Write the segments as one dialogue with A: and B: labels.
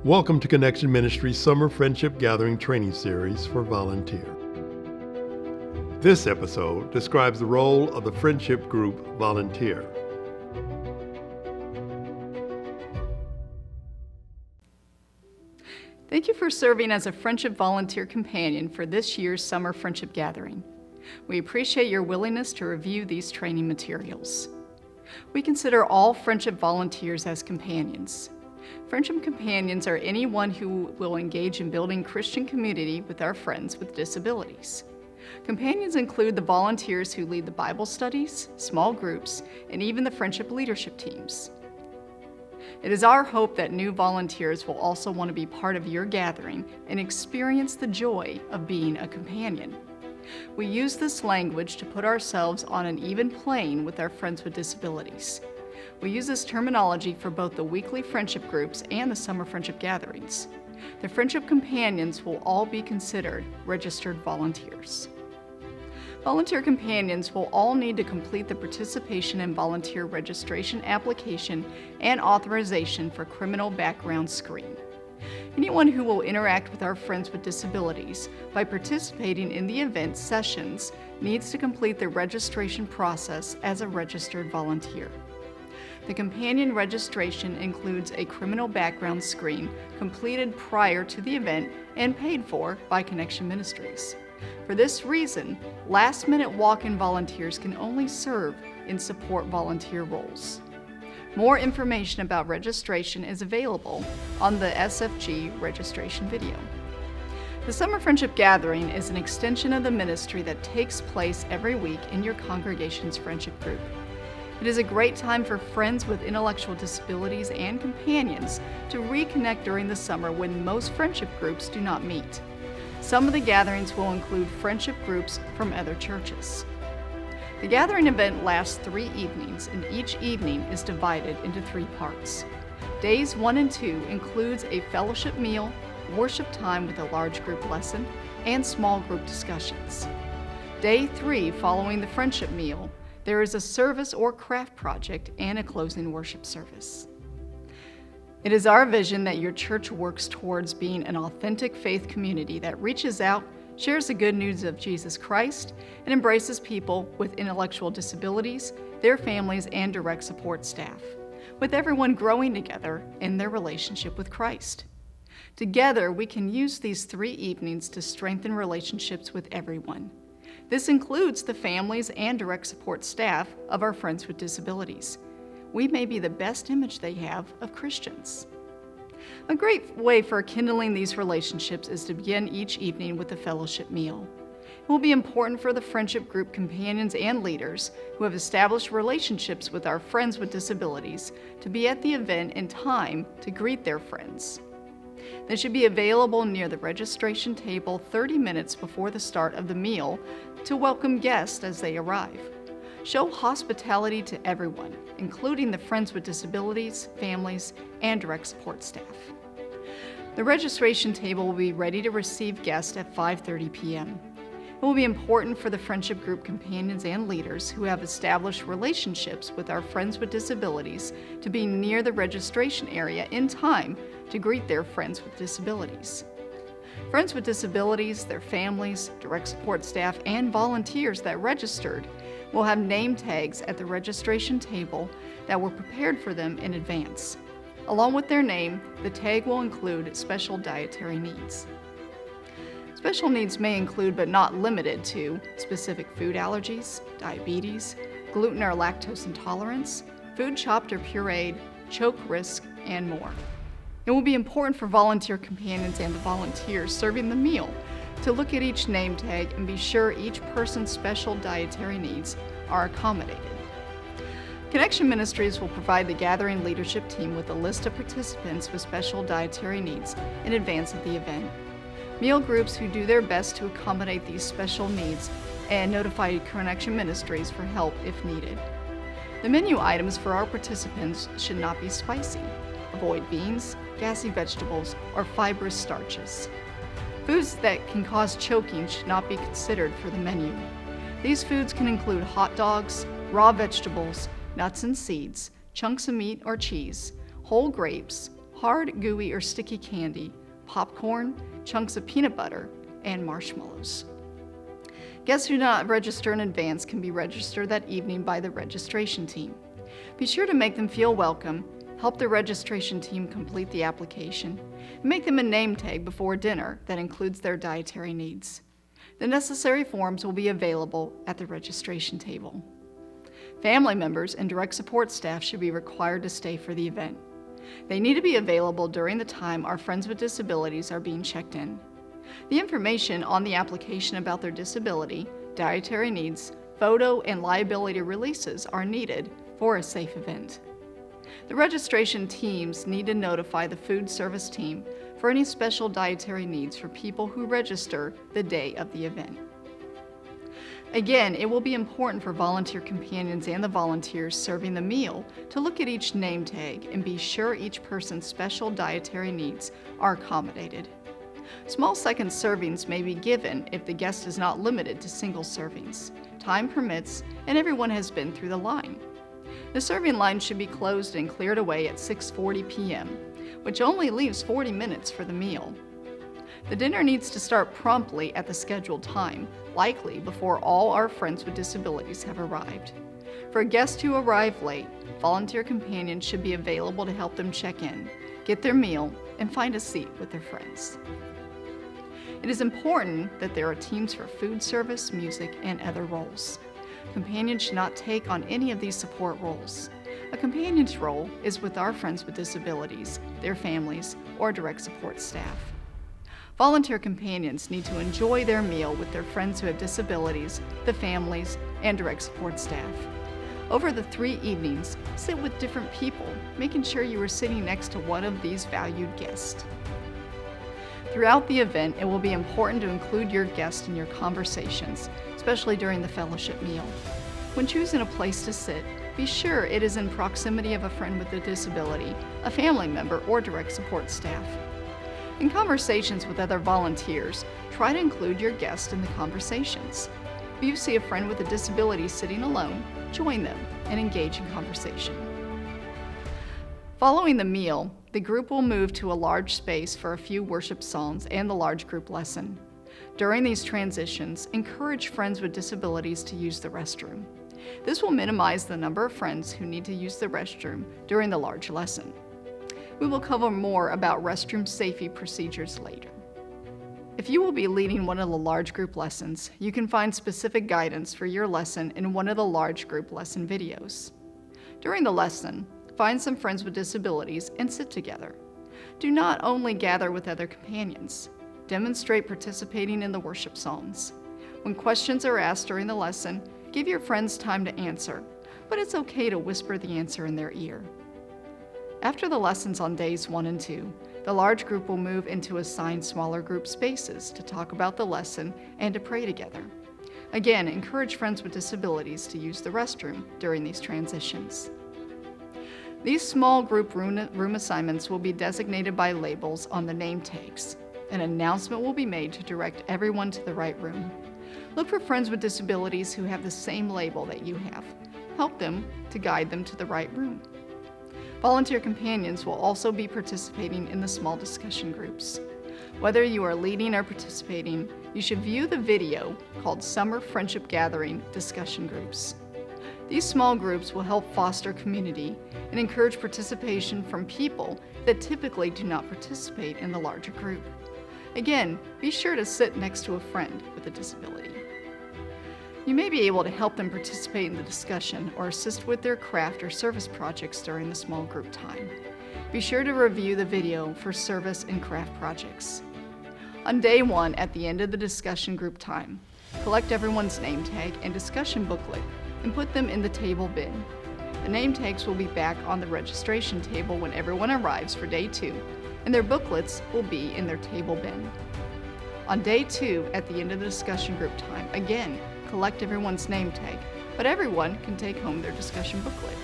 A: Welcome to Connection Ministries Summer Friendship Gathering Training Series for Volunteer. This episode describes the role of the friendship group volunteer.
B: Thank you for serving as a friendship volunteer companion for this year's Summer Friendship Gathering. We appreciate your willingness to review these training materials. We consider all friendship volunteers as companions. Friendship companions are anyone who will engage in building Christian community with our friends with disabilities. Companions include the volunteers who lead the Bible studies, small groups, and even the friendship leadership teams. It is our hope that new volunteers will also want to be part of your gathering and experience the joy of being a companion. We use this language to put ourselves on an even plane with our friends with disabilities. We use this terminology for both the weekly friendship groups and the summer friendship gatherings. The friendship companions will all be considered registered volunteers. Volunteer companions will all need to complete the participation and volunteer registration application and authorization for criminal background screen. Anyone who will interact with our friends with disabilities by participating in the event sessions needs to complete the registration process as a registered volunteer. The companion registration includes a criminal background screen completed prior to the event and paid for by Connection Ministries. For this reason, last-minute walk-in volunteers can only serve in support volunteer roles. More information about registration is available on the SFG registration video. The Summer Friendship Gathering is an extension of the ministry that takes place every week in your congregation's friendship group. It is a great time for friends with intellectual disabilities and companions to reconnect during the summer when most friendship groups do not meet. Some of the gatherings will include friendship groups from other churches. The gathering event lasts 3 evenings, and each evening is divided into 3 parts. Days 1 and 2 includes a fellowship meal, worship time with a large group lesson, and small group discussions. Day 3, following the friendship meal, there is a service or craft project and a closing worship service. It is our vision that your church works towards being an authentic faith community that reaches out, shares the good news of Jesus Christ, and embraces people with intellectual disabilities, their families, and direct support staff, with everyone growing together in their relationship with Christ. Together, we can use these 3 evenings to strengthen relationships with everyone. This includes the families and direct support staff of our friends with disabilities. We may be the best image they have of Christians. A great way for kindling these relationships is to begin each evening with a fellowship meal. It will be important for the friendship group companions and leaders who have established relationships with our friends with disabilities to be at the event in time to greet their friends. They should be available near the registration table 30 minutes before the start of the meal to welcome guests as they arrive. Show hospitality to everyone, including the friends with disabilities, families, and direct support staff. The registration table will be ready to receive guests at 5:30 p.m. It will be important for the friendship group companions and leaders who have established relationships with our friends with disabilities to be near the registration area in time to greet their friends with disabilities. Friends with disabilities, their families, direct support staff, and volunteers that registered will have name tags at the registration table that were prepared for them in advance. Along with their name, the tag will include special dietary needs. Special needs may include, but not limited to, specific food allergies, diabetes, gluten or lactose intolerance, food chopped or pureed, choke risk, and more. It will be important for volunteer companions and the volunteers serving the meal to look at each name tag and be sure each person's special dietary needs are accommodated. Connection Ministries will provide the gathering leadership team with a list of participants with special dietary needs in advance of the event. Meal groups who do their best to accommodate these special needs and notify Connection Ministries for help if needed. The menu items for our participants should not be spicy. Avoid beans, gassy vegetables, or fibrous starches. Foods that can cause choking should not be considered for the menu. These foods can include hot dogs, raw vegetables, nuts and seeds, chunks of meat or cheese, whole grapes, hard, gooey, or sticky candy, popcorn, chunks of peanut butter, and marshmallows. Guests who do not register in advance can be registered that evening by the registration team. Be sure to make them feel welcome, help the registration team complete the application, and make them a name tag before dinner that includes their dietary needs. The necessary forms will be available at the registration table. Family members and direct support staff should be required to stay for the event. They need to be available during the time our friends with disabilities are being checked in. The information on the application about their disability, dietary needs, photo, and liability releases are needed for a safe event. The registration teams need to notify the food service team for any special dietary needs for people who register the day of the event. Again, it will be important for volunteer companions and the volunteers serving the meal to look at each name tag and be sure each person's special dietary needs are accommodated. Small second servings may be given if the guest is not limited to single servings, time permits, and everyone has been through the line. The serving line should be closed and cleared away at 6:40 p.m., which only leaves 40 minutes for the meal. The dinner needs to start promptly at the scheduled time, likely before all our friends with disabilities have arrived. For guests who arrive late, volunteer companions should be available to help them check in, get their meal, and find a seat with their friends. It is important that there are teams for food service, music, and other roles. Companions should not take on any of these support roles. A companion's role is with our friends with disabilities, their families, or direct support staff. Volunteer companions need to enjoy their meal with their friends who have disabilities, the families, and direct support staff. Over the 3 evenings, sit with different people, making sure you are sitting next to one of these valued guests. Throughout the event, it will be important to include your guest in your conversations, especially during the fellowship meal. When choosing a place to sit, be sure it is in proximity of a friend with a disability, a family member, or direct support staff. In conversations with other volunteers, try to include your guest in the conversations. If you see a friend with a disability sitting alone, join them and engage in conversation. Following the meal, the group will move to a large space for a few worship songs and the large group lesson. During these transitions, encourage friends with disabilities to use the restroom. This will minimize the number of friends who need to use the restroom during the large lesson. We will cover more about restroom safety procedures later. If you will be leading one of the large group lessons, you can find specific guidance for your lesson in one of the large group lesson videos. During the lesson, find some friends with disabilities and sit together. Do not only gather with other companions. Demonstrate participating in the worship songs. When questions are asked during the lesson, give your friends time to answer, but it's okay to whisper the answer in their ear. After the lessons on days 1 and 2, the large group will move into assigned smaller group spaces to talk about the lesson and to pray together. Again, encourage friends with disabilities to use the restroom during these transitions. These small group room assignments will be designated by labels on the name tags. An announcement will be made to direct everyone to the right room. Look for friends with disabilities who have the same label that you have. Help them to guide them to the right room. Volunteer companions will also be participating in the small discussion groups. Whether you are leading or participating, you should view the video called Summer Friendship Gathering Discussion Groups. These small groups will help foster community and encourage participation from people that typically do not participate in the larger group. Again, be sure to sit next to a friend with a disability. You may be able to help them participate in the discussion or assist with their craft or service projects during the small group time. Be sure to review the video for service and craft projects. On day 1, at the end of the discussion group time, collect everyone's name tag and discussion booklet and put them in the table bin. The name tags will be back on the registration table when everyone arrives for day 2, and their booklets will be in their table bin. On day 2, at the end of the discussion group time, again, collect everyone's name tag, but everyone can take home their discussion booklet.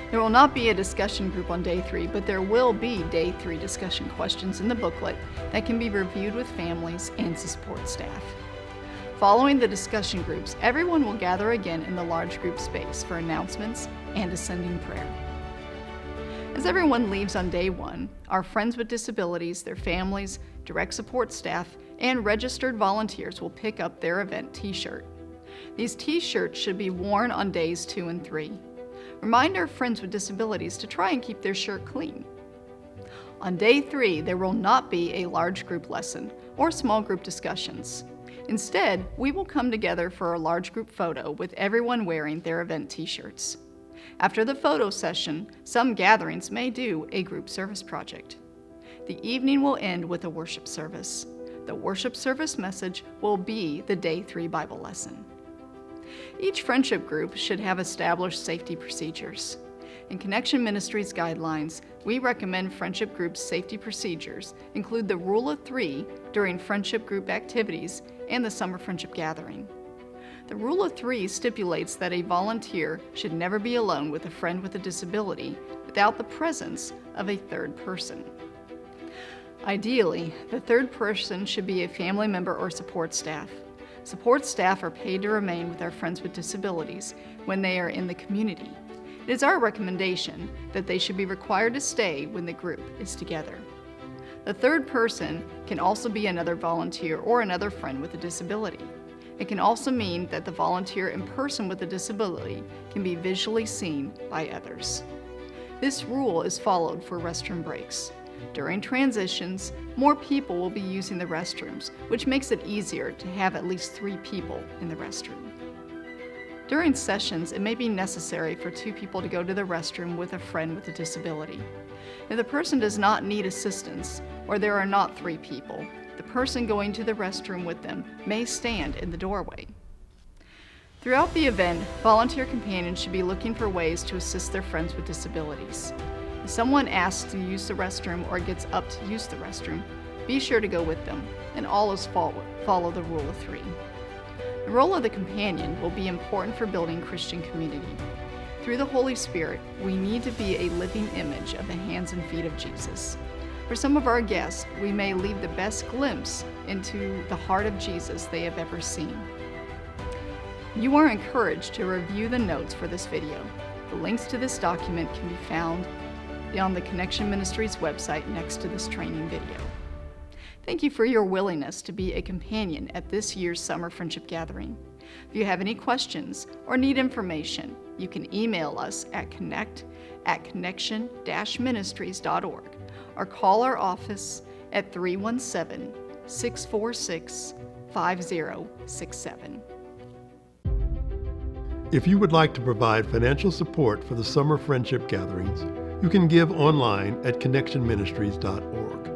B: There will not be a discussion group on day 3, but there will be day 3 discussion questions in the booklet that can be reviewed with families and support staff. Following the discussion groups, everyone will gather again in the large group space for announcements and ascending prayer. As everyone leaves on day one, our friends with disabilities, their families, direct support staff, and registered volunteers will pick up their event t-shirt. These t-shirts should be worn on days 2 and 3. Remind our friends with disabilities to try and keep their shirt clean. On day 3, there will not be a large group lesson or small group discussions. Instead, we will come together for a large group photo with everyone wearing their event t-shirts. After the photo session, some gatherings may do a group service project. The evening will end with a worship service. The worship service message will be the day 3 Bible lesson. Each friendship group should have established safety procedures. In Connection Ministries guidelines, we recommend friendship groups' safety procedures include the Rule of 3 during friendship group activities and the summer friendship gathering. The Rule of 3 stipulates that a volunteer should never be alone with a friend with a disability without the presence of a third person. Ideally, the third person should be a family member or support staff. Support staff are paid to remain with our friends with disabilities when they are in the community. It is our recommendation that they should be required to stay when the group is together. The third person can also be another volunteer or another friend with a disability. It can also mean that the volunteer in person with a disability can be visually seen by others. This rule is followed for restroom breaks. During transitions, more people will be using the restrooms, which makes it easier to have at least 3 people in the restroom. During sessions, it may be necessary for 2 people to go to the restroom with a friend with a disability. If the person does not need assistance, or there are not 3 people, the person going to the restroom with them may stand in the doorway. Throughout the event, volunteer companions should be looking for ways to assist their friends with disabilities. If someone asks to use the restroom or gets up to use the restroom, be sure to go with them, and always follow the Rule of 3. The role of the companion will be important for building Christian community. Through the Holy Spirit, we need to be a living image of the hands and feet of Jesus. For some of our guests, we may leave the best glimpse into the heart of Jesus they have ever seen. You are encouraged to review the notes for this video. The links to this document can be found on the Connection Ministries website next to this training video. Thank you for your willingness to be a companion at this year's Summer Friendship Gathering. If you have any questions or need information, you can email us at connect@connection-ministries.org or call our office at 317-646-5067.
A: If you would like to provide financial support for the Summer Friendship Gatherings, you can give online at connectionministries.org.